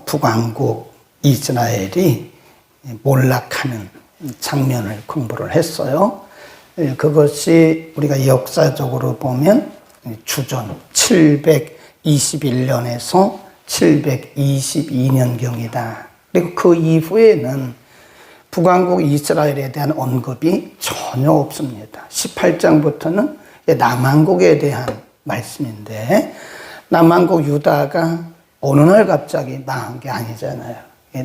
북왕국 이스라엘이 몰락하는 장면을 공부를 했어요. 그것이 우리가 역사적으로 보면 주전 721년에서 722년경이다. 그리고 그 이후에는 북왕국 이스라엘에 대한 언급이 전혀 없습니다. 18장부터는 남왕국에 대한 말씀인데, 남왕국 유다가 어느 날 갑자기 망한 게 아니잖아요.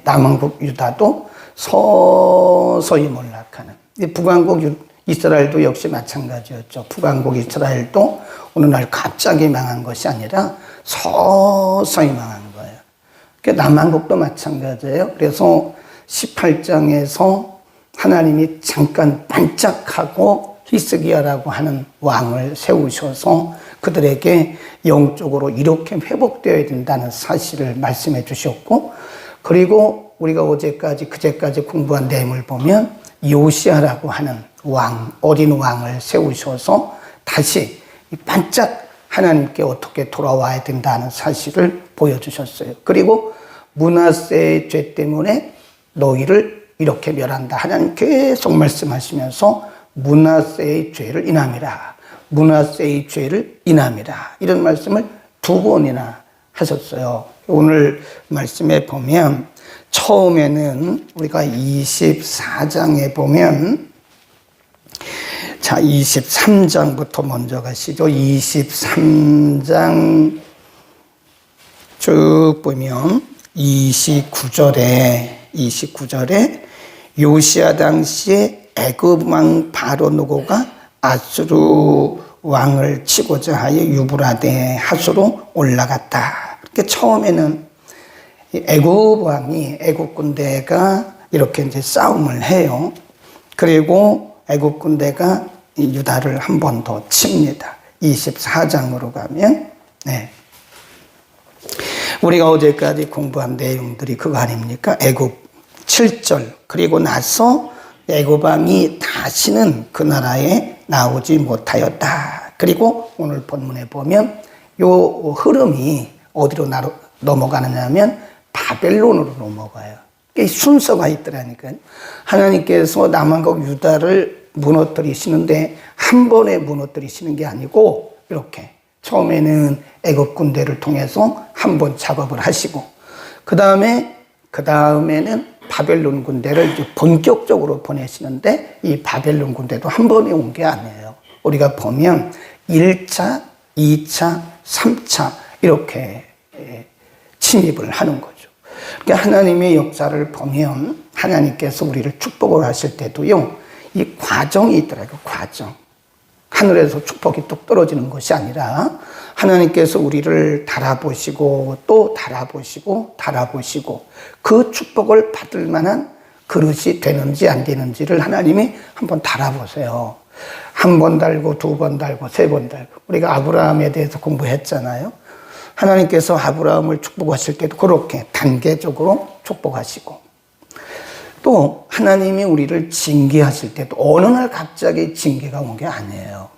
남왕국 유다도 서서히 몰락하는. 북왕국 이스라엘도 역시 마찬가지였죠. 북왕국 이스라엘도 어느 날 갑자기 망한 것이 아니라 서서히 망한 거예요. 남왕국도 마찬가지예요. 그래서 18장에서 하나님이 잠깐 반짝하고 히스기야라고 하는 왕을 세우셔서 그들에게 영적으로 이렇게 회복되어야 된다는 사실을 말씀해 주셨고, 그리고 우리가 그제까지 공부한 내용을 보면 요시야라고 하는 왕, 어린 왕을 세우셔서 다시 반짝 하나님께 어떻게 돌아와야 된다는 사실을 보여주셨어요. 그리고 므낫세의 죄 때문에 너희를 이렇게 멸한다. 하나님 계속 말씀하시면서 므낫세의 죄를 인함이라. 므낫세의 죄를 인함이라. 이런 말씀을 2번이나 하셨어요. 오늘 말씀에 보면 처음에는 우리가 24장에 보면, 자, 23장부터 먼저 가시죠. 23장 쭉 보면 29절에 요시야 당시에 애굽 왕 바로누고가 아수르 왕을 치고자 하여 유브라데 하수로 올라갔다. 그러니까 처음에는 애굽 왕이, 애굽 군대가 이렇게 이제 싸움을 해요. 그리고 애굽 군대가 유다를 한 번 더 칩니다. 24장으로 가면, 우리가 어제까지 공부한 내용들이 그거 아닙니까? 애굽 7절. 그리고 나서 애굽 왕이 다시는 그 나라에 나오지 못하였다. 그리고 오늘 본문에 보면 요 흐름이 어디로 넘어가느냐면 바벨론으로 넘어가요. 순서가 있더라니까요. 하나님께서 남왕국 유다를 무너뜨리시는데 한 번에 무너뜨리시는 게 아니고 이렇게 처음에는 애굽 군대를 통해서 한 번 작업을 하시고, 그 다음에는 바벨론 군대를 이제 본격적으로 보내시는데, 이 바벨론 군대도 한 번에 온 게 아니에요. 우리가 보면 1차, 2차, 3차 이렇게 침입을 하는 거죠. 그러니까 하나님의 역사를 보면 하나님께서 우리를 축복을 하실 때도요, 이 과정이 있더라고요. 과정. 하늘에서 축복이 뚝 떨어지는 것이 아니라 하나님께서 우리를 달아보시고 또 달아보시고 그 축복을 받을 만한 그릇이 되는지 안 되는지를 하나님이 한번 달아보세요. 한 번 달고, 2번 달고, 3번 달고. 우리가 아브라함에 대해서 공부했잖아요. 하나님께서 아브라함을 축복하실 때도 그렇게 단계적으로 축복하시고, 또 하나님이 우리를 징계하실 때도 어느 날 갑자기 징계가 온 게 아니에요.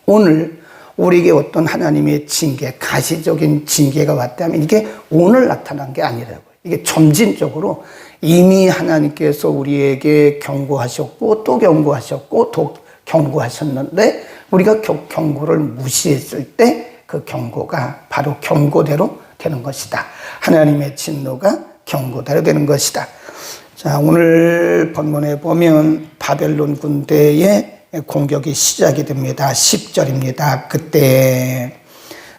오늘 우리에게 어떤 하나님의 징계, 가시적인 징계가 왔다면 이게 오늘 나타난 게 아니라고요. 이게 점진적으로 이미 하나님께서 우리에게 경고하셨고 또 경고하셨고 또 경고하셨는데, 우리가 경고를 무시했을 때 그 경고가 바로 경고대로 되는 것이다. 하나님의 진노가 경고대로 되는 것이다. 자, 오늘 본문에 보면 바벨론 군대의 공격이 시작이 됩니다. 10절입니다. 그때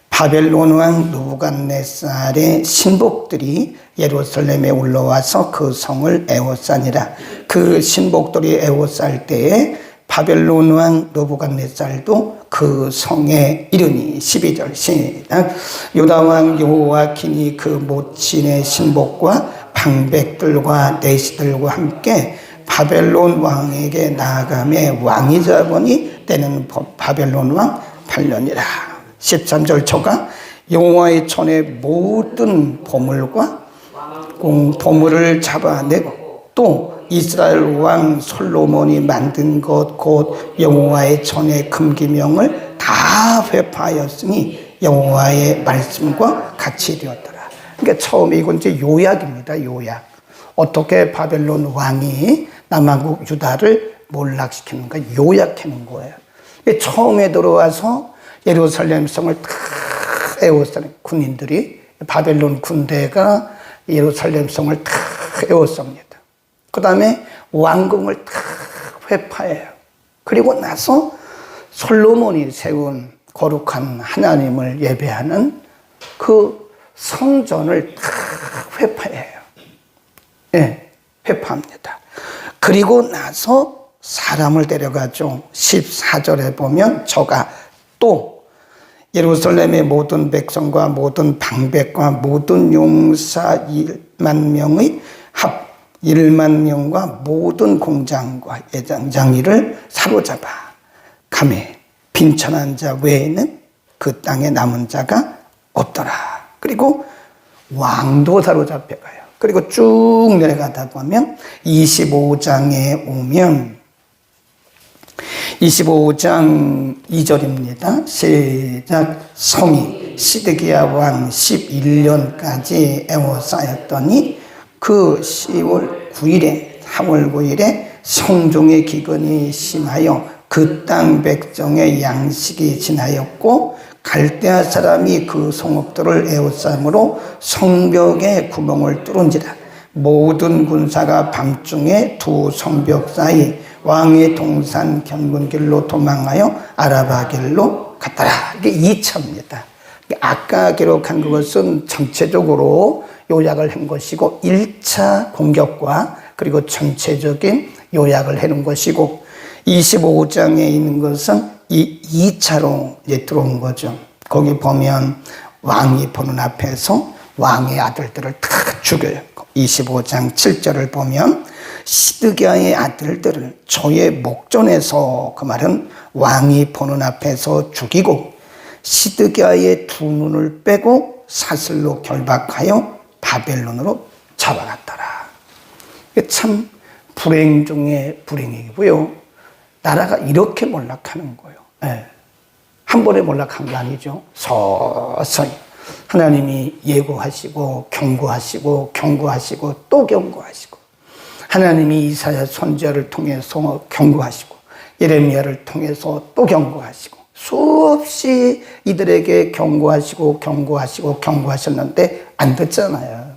바벨론 왕 느부갓네살의 신복들이 예루살렘에 올라와서 그 성을 에워싸니라. 그 신복들이 에워쌀 때에 바벨론 왕 느부갓네살도 그 성에 이르니. 12절 시작. 유다 왕 여호야킨이 그 모친의 신복과 방백들과 내시들과 함께 바벨론 왕에게 나아가매 왕이 잡으니 때는 바벨론 왕 8년이라. 13절 초가 여호와의 전에 모든 보물과 보물을 잡아내고 또 이스라엘 왕 솔로몬이 만든 것 곧 여호와의 전의 금기명을 다 회파하였으니 여호와의 말씀과 같이 되었더라. 그러니까 처음에 이건 이제 요약입니다. 요약. 어떻게 바벨론 왕이 남한국 유다를 몰락시키는가 요약하는 거예요. 처음에 들어와서 예루살렘 성을 다 에워싸는 군인들이 바벨론 군대가 예루살렘 성을 다 에워쌉니다. 그 다음에 왕궁을 다 회파해요. 그리고 나서 솔로몬이 세운 거룩한 하나님을 예배하는 그 성전을 다 회파해요. 예, 회파합니다. 그리고 나서 사람을 데려가죠. 14절에 보면 저가 또 예루살렘의 모든 백성과 모든 방백과 모든 용사 1만 명의 합 1만 명과 모든 공장과 예장장이를 사로잡아 가매 빈천한 자 외에는 그 땅에 남은 자가 없더라. 그리고 왕도 사로잡혀가요. 그리고 쭉 내려가다 보면 25장에 오면 25장 2절입니다. 시작. 성이 시드기야 왕 11년까지 에워싸였더니 그 10월 9일에 3월 9일에 성종의 기근이 심하여 그 땅 백성의 양식이 지나였고 갈대아 사람이 그 성읍들을 에워싸므로 성벽에 구멍을 뚫은지라. 모든 군사가 밤중에 두 성벽 사이 왕의 동산 견군길로 도망하여 아라바 길로 갔더라. 이게 2차입니다. 아까 기록한 그것은 전체적으로 요약을 한 것이고 1차 공격과 그리고 전체적인 요약을 해놓은 것이고 25장에 있는 것은 이 2차로 이제 들어온 거죠. 거기 보면 왕이 보는 앞에서 왕의 아들들을 다 죽여요. 25장 7절을 보면 시드기야의 아들들을 저의 목전에서, 그 말은 왕이 보는 앞에서 죽이고 시드기야의 두 눈을 빼고 사슬로 결박하여 바벨론으로 잡아갔더라. 참 불행 중에 불행이고요. 나라가 이렇게 몰락하는 거예요. 네. 한 번에 몰락한 게 아니죠. 서서히 하나님이 예고하시고 경고하시고 경고하시고 또 경고하시고, 하나님이 이사야 선지자를 통해서 경고하시고 예레미야를 통해서 또 경고하시고 수없이 이들에게 경고하시고 경고하시고 경고하셨는데 안 듣잖아요.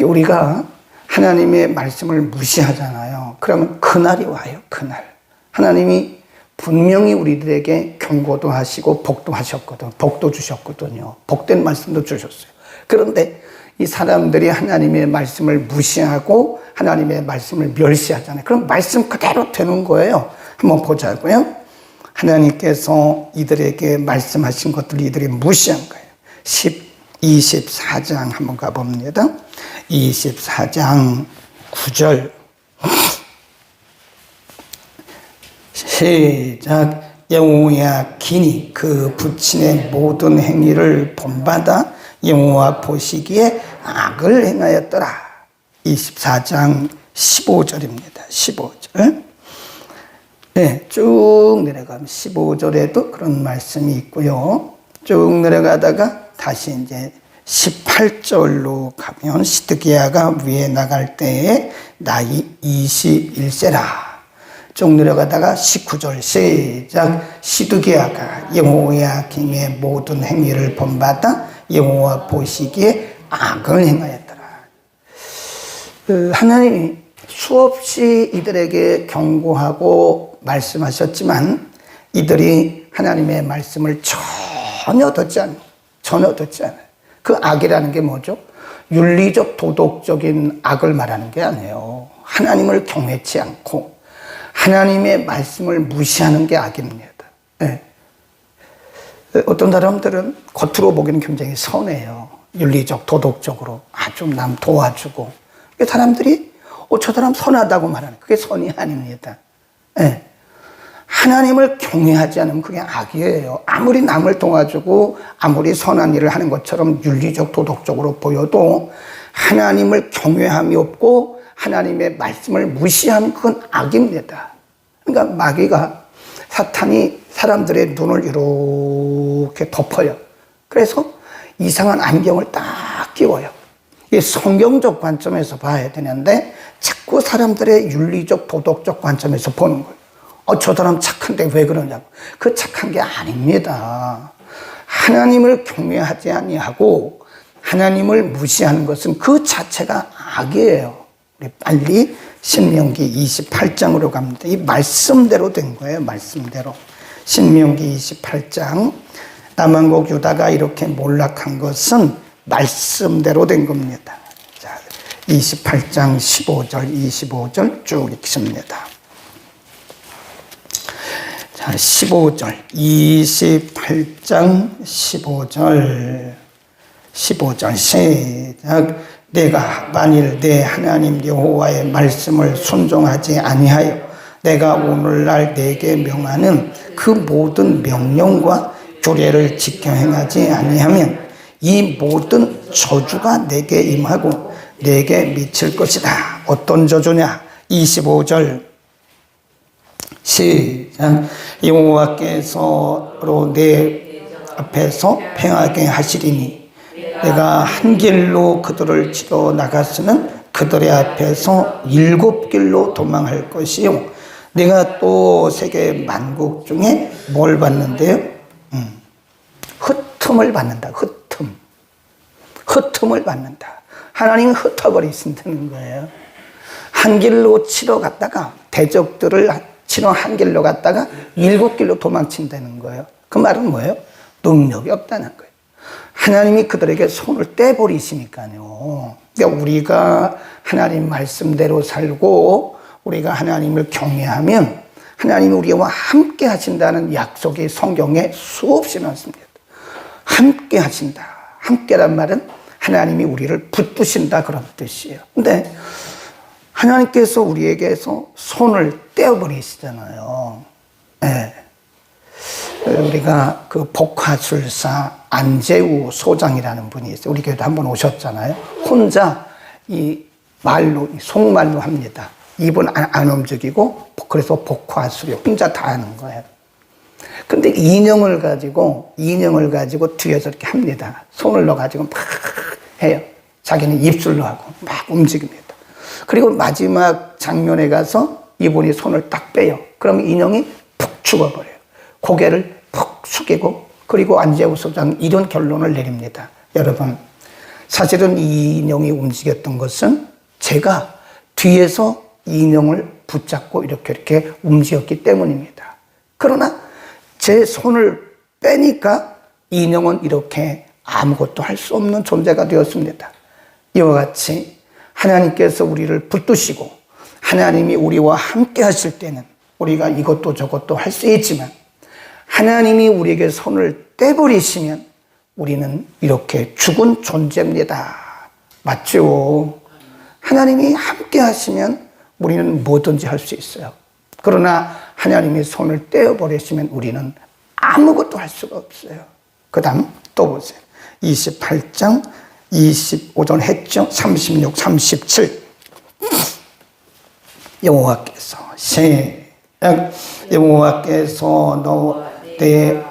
우리가 하나님의 말씀을 무시하잖아요. 그러면 그날이 와요. 그날 하나님이 분명히 우리들에게 경고도 하시고 복도 하셨거든. 복도 주셨거든요. 복된 말씀도 주셨어요. 그런데 이 사람들이 하나님의 말씀을 무시하고 하나님의 말씀을 멸시하잖아요. 그럼 말씀 그대로 되는 거예요. 한번 보자고요. 하나님께서 이들에게 말씀하신 것들을 이들이 무시한 거예요. 24장 한번 가봅니다. 24장 9절 시작. 여호야긴이 그 부친의 모든 행위를 본받아 여호와 보시기에 악을 행하였더라. 24장 15절입니다. 15절. 네, 쭉 내려가면 15절에도 그런 말씀이 있고요. 쭉 내려가다가 다시 이제 18절로 가면 시드기야가 위에 나갈 때에 나이 21세라. 쭉 내려가다가 19절 시작. 시드기야가 여호야김의 모든 행위를 본받아 여호와 보시기에 악을 행하였더라. 하나님이 수없이 이들에게 경고하고 말씀하셨지만 이들이 하나님의 말씀을 전혀 듣지 않아요. 전혀 듣지 않아요. 그 악이라는 게 뭐죠? 윤리적 도덕적인 악을 말하는 게 아니에요. 하나님을 경외치 않고 하나님의 말씀을 무시하는 게 악입니다. 네. 어떤 사람들은 겉으로 보기에는 굉장히 선해요. 윤리적 도덕적으로 아주 남 도와주고, 사람들이 저 사람 선하다고 말하는, 그게 선이 아닙니다. 네. 하나님을 경외하지 않으면 그게 악이에요. 아무리 남을 도와주고 아무리 선한 일을 하는 것처럼 윤리적 도덕적으로 보여도 하나님을 경외함이 없고 하나님의 말씀을 무시하면 그건 악입니다. 그러니까 마귀가, 사탄이 사람들의 눈을 이렇게 덮어요. 그래서 이상한 안경을 딱 끼워요. 이 성경적 관점에서 봐야 되는데 자꾸 사람들의 윤리적 도덕적 관점에서 보는 거예요. 저 사람 착한데 왜 그러냐고. 그 착한 게 아닙니다. 하나님을 경외하지 아니하고 하나님을 무시하는 것은 그 자체가 악이에요. 우리 빨리 신명기 28장으로 갑니다. 이 말씀대로 된 거예요. 말씀대로. 신명기 28장. 남한국 유다가 이렇게 몰락한 것은 말씀대로 된 겁니다. 자, 28장 15절, 25절 쭉 읽습니다. 자, 15절. 28장 15절. 시작. 내가 만일 내 하나님 여호와의 말씀을 순종하지 아니하여 내가 오늘날 내게 명하는 그 모든 명령과 규례를 지켜 행하지 아니하면 이 모든 저주가 내게 임하고 내게 미칠 것이다. 어떤 저주냐? 25절 시작. 여호와께서로 내 앞에서 행하게 하시리니 내가 한 길로 그들을 치러 나갔으면 그들의 앞에서 7길로 도망할 것이요. 내가 또 세계 만국 중에 뭘 받는데요? 흩음을 받는다. 흩음을 받는다. 하나님은 흩어버리신다는 거예요. 한 길로 치러 갔다가 대적들을 치러 한 길로 갔다가 7길로 도망친다는 거예요. 그 말은 뭐예요? 능력이 없다는 거예요. 하나님이 그들에게 손을 떼버리시니까요. 그러니까 우리가 하나님 말씀대로 살고 우리가 하나님을 경외하면 하나님이 우리와 함께 하신다는 약속이 성경에 수없이 많습니다. 함께 하신다. 함께란 말은 하나님이 우리를 붙드신다 그런 뜻이에요. 근데 하나님께서 우리에게서 손을 떼어버리시잖아요. 네. 우리가 그 복화술사 안재우 소장이라는 분이 있어요. 우리 교회도 한번 오셨잖아요. 혼자 이 말로, 속말로 합니다. 입은 안 움직이고, 그래서 복화술이 혼자 다 하는 거예요. 근데 인형을 가지고 뒤에서 이렇게 합니다. 손을 넣어가지고 막 해요. 자기는 입술로 하고 막 움직입니다. 그리고 마지막 장면에 가서 이분이 손을 딱 빼요. 그럼 인형이 푹 죽어버려요. 고개를 푹 숙이고, 그리고 안재우 소장 이런 결론을 내립니다. 여러분, 사실은 이 인형이 움직였던 것은 제가 뒤에서 이 인형을 붙잡고 이렇게 움직였기 때문입니다. 그러나 제 손을 빼니까 이 인형은 이렇게 아무것도 할 수 없는 존재가 되었습니다. 이와 같이 하나님께서 우리를 붙드시고 하나님이 우리와 함께 하실 때는 우리가 이것도 저것도 할 수 있지만 하나님이 우리에게 손을 떼버리시면 우리는 이렇게 죽은 존재입니다. 맞죠? 하나님이 함께 하시면 우리는 뭐든지 할 수 있어요. 그러나 하나님이 손을 떼어버리시면 우리는 아무것도 할 수가 없어요. 그 다음 또 보세요. 28장 25절 했죠? 36, 37 여호와께서 여호와께서 내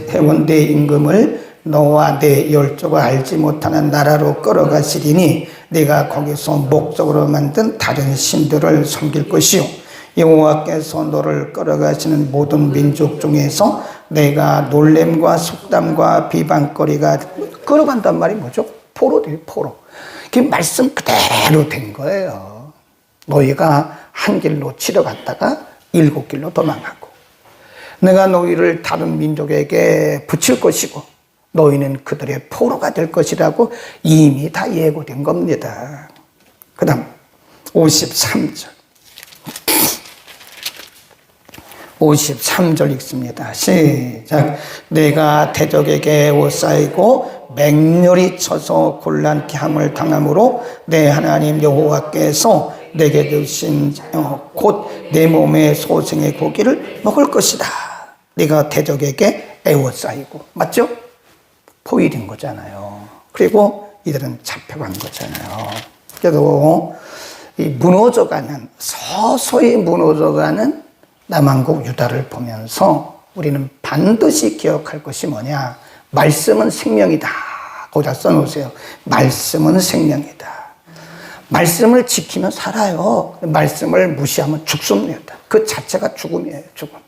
해원 내 임금을 너와 내 열조가 알지 못하는 나라로 끌어가시리니 네가 거기서 목적으로 만든 다른 신들을 섬길 것이요 여호와께서 너를 끌어가시는 모든 민족 중에서 내가 놀램과 속담과 비방거리가 끌어간단 말이 뭐죠? 포로돼요, 포로. 그 말씀 그대로 된 거예요. 너희가 한 길로 치러 갔다가 7길로 도망가고 내가 너희를 다른 민족에게 붙일 것이고 너희는 그들의 포로가 될 것이라고 이미 다 예고된 겁니다. 그 다음 53절 읽습니다. 시작. 내가 대적에게 옷싸이고 맹렬히 쳐서 곤란케 함을 당함으로 내 하나님 여호와께서 내게 주신 곧 내 몸의 소생의 고기를 먹을 것이다. 네가 대적에게 애워싸이고 맞죠? 포위된 거잖아요. 그리고 이들은 잡혀간 거잖아요. 그래도 이 무너져가는 서서히 무너져가는 남한국 유다를 보면서 우리는 반드시 기억할 것이 뭐냐? 말씀은 생명이다. 거기다 써놓으세요. 말씀은 생명이다. 말씀을 지키면 살아요. 말씀을 무시하면 죽습니다. 그 자체가 죽음이에요. 죽음.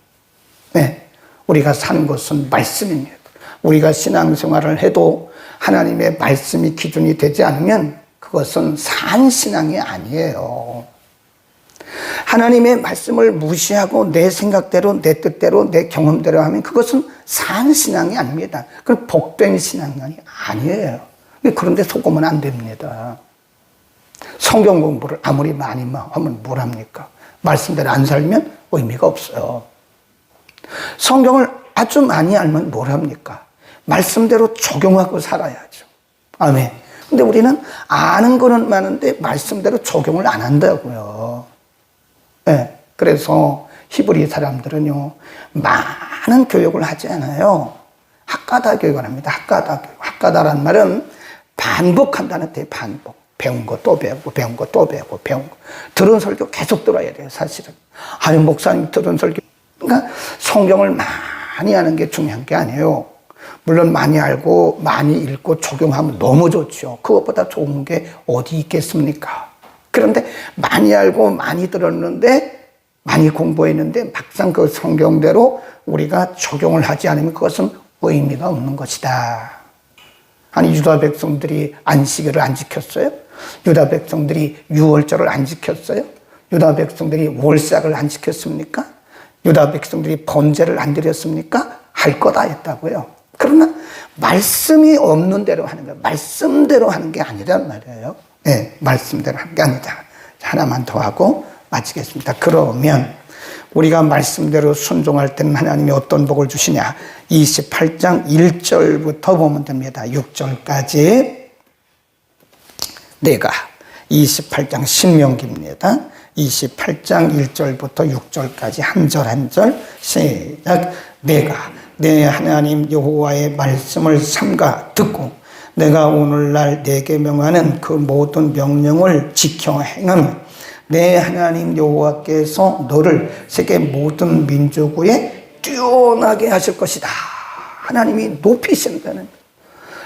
네. 우리가 사는 것은 말씀입니다. 우리가 신앙생활을 해도 하나님의 말씀이 기준이 되지 않으면 그것은 산 신앙이 아니에요. 하나님의 말씀을 무시하고 내 생각대로, 내 뜻대로, 내 경험대로 하면 그것은 산 신앙이 아닙니다. 그건 복된 신앙이 아니에요. 그런데 속으면 안 됩니다. 성경 공부를 아무리 많이 하면 뭘 합니까? 말씀대로 안 살면 의미가 없어요. 성경을 아주 많이 알면 뭘 합니까? 말씀대로 적용하고 살아야죠. 아멘. 근데 우리는 아는 거는 많은데 말씀대로 적용을 안 한다고요. 네. 그래서 히브리 사람들은요, 많은 교육을 하지 않아요. 학가다 교육을 합니다. 학가다 교육. 학가다란 말은 반복한다는 뜻이에요. 반복. 배운 거 또 배우고, 배운 거 또 배우고, 배운 거. 들은 설교 계속 들어야 돼요, 사실은. 아니, 목사님 들은 설교. 그러니까 성경을 많이 아는 게 중요한 게 아니에요. 물론 많이 알고, 많이 읽고, 적용하면 너무 좋죠. 그것보다 좋은 게 어디 있겠습니까? 그런데 많이 알고, 많이 들었는데, 많이 공부했는데, 막상 그 성경대로 우리가 적용을 하지 않으면 그것은 의미가 없는 것이다. 아니, 유다 백성들이 안식일을 안 지켰어요? 유다 백성들이 유월절을 안 지켰어요? 유다 백성들이 월삭을 안 지켰습니까? 유다 백성들이 번제를 안 드렸습니까? 할 거 다 했다고요. 그러나 말씀이 없는 대로 하는 거예요. 말씀대로 하는 게 아니란 말이에요. 네, 말씀대로 하는 게 아니다. 하나만 더 하고 마치겠습니다. 그러면 우리가 말씀대로 순종할 때는 하나님이 어떤 복을 주시냐? 28장 1절부터 보면 됩니다. 6절까지. 내가 28장 신명기입니다. 28장 1절부터 6절까지 한 절 한 절 시작. 내가 내 하나님 여호와의 말씀을 삼가 듣고 내가 오늘날 내게 명하는 그 모든 명령을 지켜 행하면 내 하나님 여호와께서 너를 세계 모든 민족 위에 뛰어나게 하실 것이다. 하나님이 높이신다는,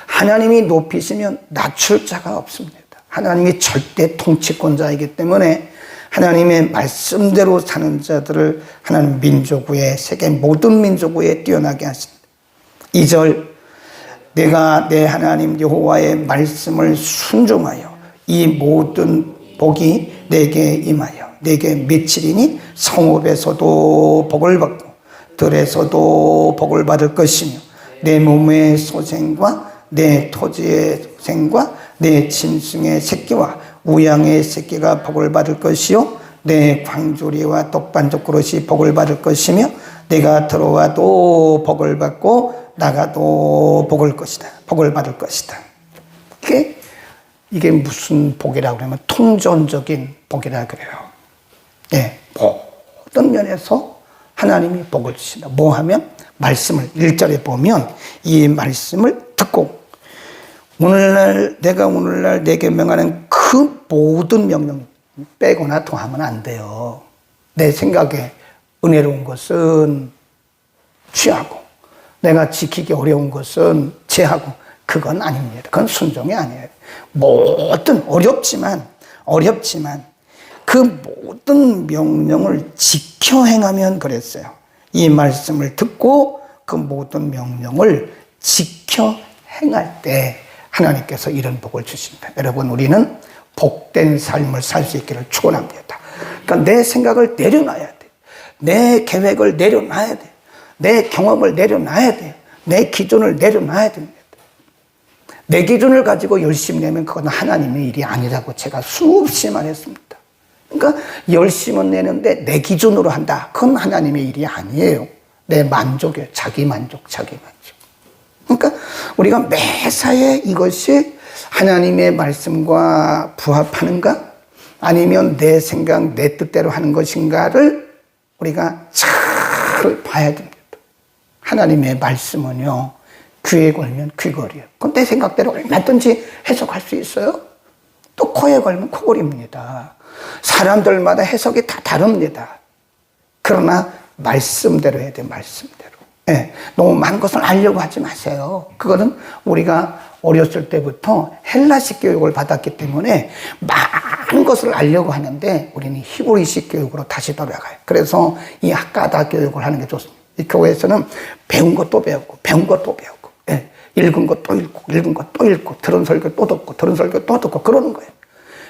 하나님이 높이시면 낮출 자가 없습니다. 하나님이 절대 통치권자이기 때문에 하나님의 말씀대로 사는 자들을 하나님 민족 위에, 세계 모든 민족 위에 뛰어나게 하신다. 2절, 내가 내 하나님 여호와의 말씀을 순종하여 이 모든 복이 내게 임하여 내게 미치리니 성읍에서도 복을 받고 들에서도 복을 받을 것이며 내 몸의 소생과 내 토지의 소생과 내 짐승의 새끼와 우양의 새끼가 복을 받을 것이요 내 광조리와 떡반죽 그릇이 복을 받을 것이며 내가 들어와도 복을 받고 나가도 복을 받을 것이다. 이게 무슨 복이라고 그러면 통전적인 복이라 그래요. 예, 모든 면에서 하나님이 복을 주신다. 뭐 하면? 말씀을 1절에 보면 이 말씀을 듣고 내가 오늘날 내게 명하는 그 모든 명령 빼거나 더하면 안 돼요. 내 생각에 은혜로운 것은 취하고 내가 지키기 어려운 것은 제하고 그건 아닙니다. 그건 순종이 아니에요. 모든 어렵지만 그 모든 명령을 지켜 행하면 그랬어요. 이 말씀을 듣고 그 모든 명령을 지켜 행할 때 하나님께서 이런 복을 주십니다. 여러분, 우리는 복된 삶을 살 수 있기를 축원합니다. 그러니까 내 생각을 내려놔야 돼. 내 계획을 내려놔야 돼. 내 경험을 내려놔야 돼. 내 기준을 내려놔야 됩니다. 내 기준을 가지고 열심히 내면 그건 하나님의 일이 아니라고 제가 수없이 말했습니다. 그러니까 열심은 내는데 내 기준으로 한다. 그건 하나님의 일이 아니에요. 내 만족이에요. 자기 만족. 그러니까 우리가 매사에 이것이 하나님의 말씀과 부합하는가? 아니면 내 생각, 내 뜻대로 하는 것인가를 우리가 잘 봐야 됩니다. 하나님의 말씀은요, 귀에 걸면 귀걸이에요. 그건 내 생각대로 얼마든지 해석할 수 있어요. 또 코에 걸면 코걸입니다. 사람들마다 해석이 다 다릅니다. 그러나 말씀대로 해야 돼, 말씀대로. 예, 너무 많은 것을 알려고 하지 마세요. 그거는 우리가 어렸을 때부터 헬라식 교육을 받았기 때문에 많은 것을 알려고 하는데 우리는 히브리식 교육으로 다시 돌아가요. 그래서 이 학가다 교육을 하는 게 좋습니다. 이 교회에서는 배운 것도 배우고 배운 것도 배우고, 예, 읽은 것 또 읽고 읽은 것 또 읽고 들은 설교 또 듣고 들은 설교 또 듣고 그러는 거예요.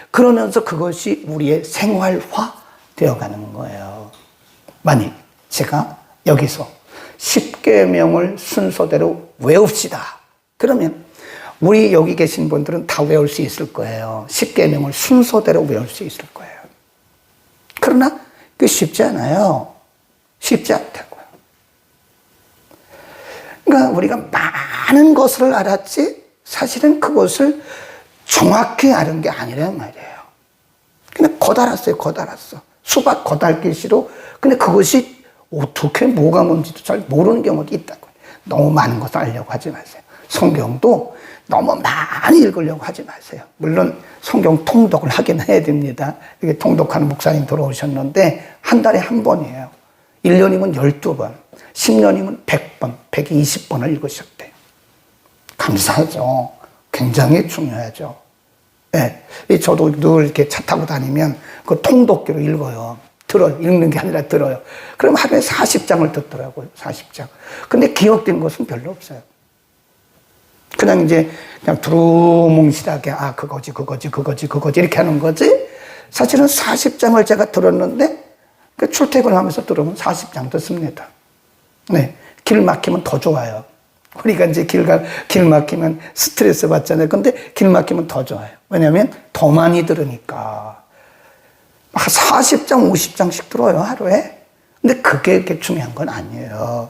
그러면서 그것이 우리의 생활화 되어가는 거예요. 만약 제가 여기서 10계명을 순서대로 외웁시다. 그러면 우리 여기 계신 분들은 다 외울 수 있을 거예요. 10계명을 순서대로 외울 수 있을 거예요. 그러나 그게 쉽지 않아요. 쉽지 않다고요. 그러니까 우리가 많은 것을 알았지 사실은 그것을 정확히 아는 게 아니란 말이에요. 그냥 거달았어요. 거달았어. 수박 거달기시로. 근데 그것이 어떻게 뭐가 뭔지도 잘 모르는 경우도 있다고요. 너무 많은 것을 알려고 하지 마세요. 성경도 너무 많이 읽으려고 하지 마세요. 물론 성경 통독을 하긴 해야 됩니다. 이게 통독하는 목사님 들어오셨는데 한 달에 한 번이에요. 1년이면 12번, 10년이면 100번, 120번을 읽으셨대요. 감사하죠. 굉장히 중요하죠. 네. 저도 늘 이렇게 차 타고 다니면 그 통독기로 읽어요. 읽는 게 아니라 들어요. 그럼 하루에 40장을 듣더라고요. 40장. 근데 기억된 것은 별로 없어요. 그냥 이제 그냥 두루뭉실하게 그거지 이렇게 하는 거지. 사실은 40장을 제가 들었는데 출퇴근하면서 들으면 40장 듣습니다. 네, 길 막히면 더 좋아요. 우리가 이제 길 막히면 스트레스 받잖아요. 근데 길 막히면 더 좋아요. 왜냐하면 더 많이 들으니까. 40장, 50장씩 들어요, 하루에. 근데 그게 이렇게 중요한 건 아니에요.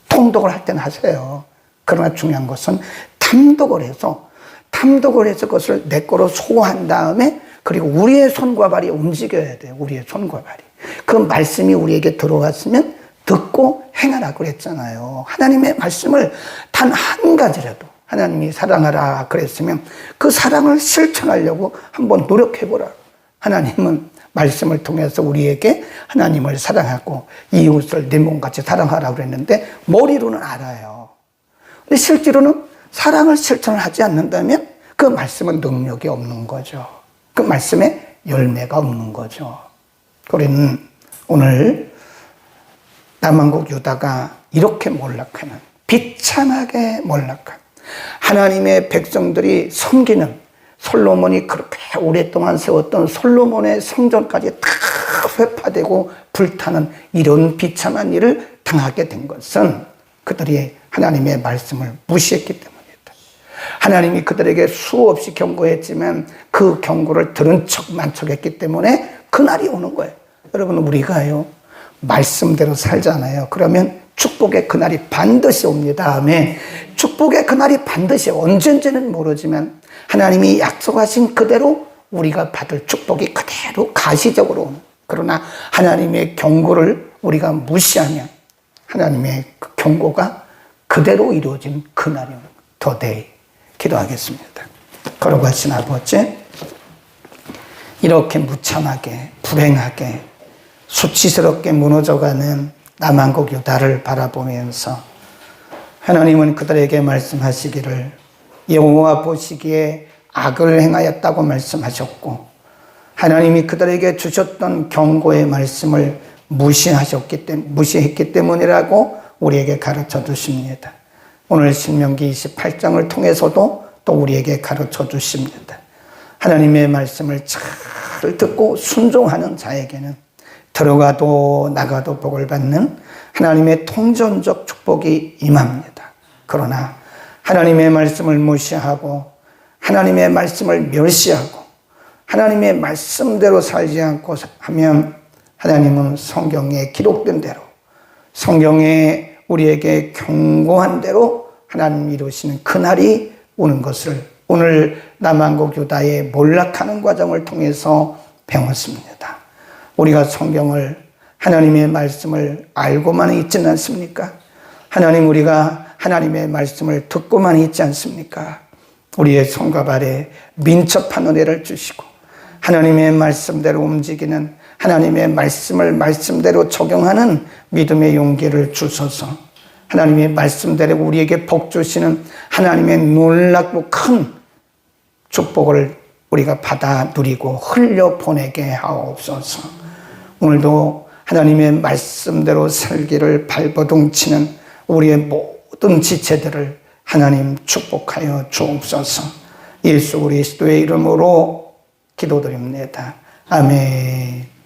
통독을 할 때는 하세요. 그러나 중요한 것은 탐독을 해서 그것을 내 거로 소화한 다음에 그리고 우리의 손과 발이 움직여야 돼요. 우리의 손과 발이. 그 말씀이 우리에게 들어왔으면 듣고 행하라고 그랬잖아요. 하나님의 말씀을 단 한 가지라도 하나님이 사랑하라 그랬으면 그 사랑을 실천하려고 한번 노력해보라. 하나님은 말씀을 통해서 우리에게 하나님을 사랑하고 이웃을 내 몸같이 사랑하라고 그랬는데 머리로는 알아요. 근데 실제로는 사랑을 실천을 하지 않는다면 그 말씀은 능력이 없는 거죠. 그 말씀에 열매가 없는 거죠. 우리는 오늘 남한국 유다가 이렇게 몰락하는, 비참하게 몰락한 하나님의 백성들이 섬기는 솔로몬이 그렇게 오랫동안 세웠던 솔로몬의 성전까지 다 회파되고 불타는 이런 비참한 일을 당하게 된 것은 그들이 하나님의 말씀을 무시했기 때문이다. 하나님이 그들에게 수없이 경고했지만 그 경고를 들은 척만 척했기 때문에 그날이 오는 거예요. 여러분, 우리가요 말씀대로 살잖아요. 그러면 축복의 그날이 반드시 옵니다. 아멘. 축복의 그날이 반드시 언젠지는 모르지만 하나님이 약속하신 그대로 우리가 받을 축복이 그대로 가시적으로 오는. 그러나 하나님의 경고를 우리가 무시하면 하나님의 그 경고가 그대로 이루어진 그날이 오는 거예요. 더데이. 기도하겠습니다. 거룩하신 아버지, 이렇게 무참하게 불행하게 수치스럽게 무너져가는 남한국 유다를 바라보면서 하나님은 그들에게 말씀하시기를 여호와 보시기에 악을 행하였다고 말씀하셨고 하나님이 그들에게 주셨던 경고의 말씀을 무시했기 때문이라고 우리에게 가르쳐 주십니다. 오늘 신명기 28장을 통해서도 또 우리에게 가르쳐 주십니다. 하나님의 말씀을 잘 듣고 순종하는 자에게는 들어가도 나가도 복을 받는 하나님의 통전적 축복이 임합니다. 그러나 하나님의 말씀을 무시하고 하나님의 말씀을 멸시하고 하나님의 말씀대로 살지 않고 하면 하나님은 성경에 기록된 대로 성경에 우리에게 경고한 대로 하나님이 이루시는 그날이 오는 것을 오늘 남한국 유다의 몰락하는 과정을 통해서 배웠습니다. 우리가 성경을 하나님의 말씀을 알고만 있지는 않습니까? 우리가 하나님의 말씀을 듣고만 있지 않습니까? 우리의 손과 발에 민첩한 은혜를 주시고 하나님의 말씀대로 움직이는 하나님의 말씀을 말씀대로 적용하는 믿음의 용기를 주셔서 하나님의 말씀대로 우리에게 복 주시는 하나님의 놀랍고 큰 축복을 우리가 받아 누리고 흘려보내게 하옵소서. 오늘도 하나님의 말씀대로 살기를 발버둥치는 우리의 모든 지체들을 하나님 축복하여 주옵소서. 예수 그리스도의 이름으로 기도드립니다. 아멘.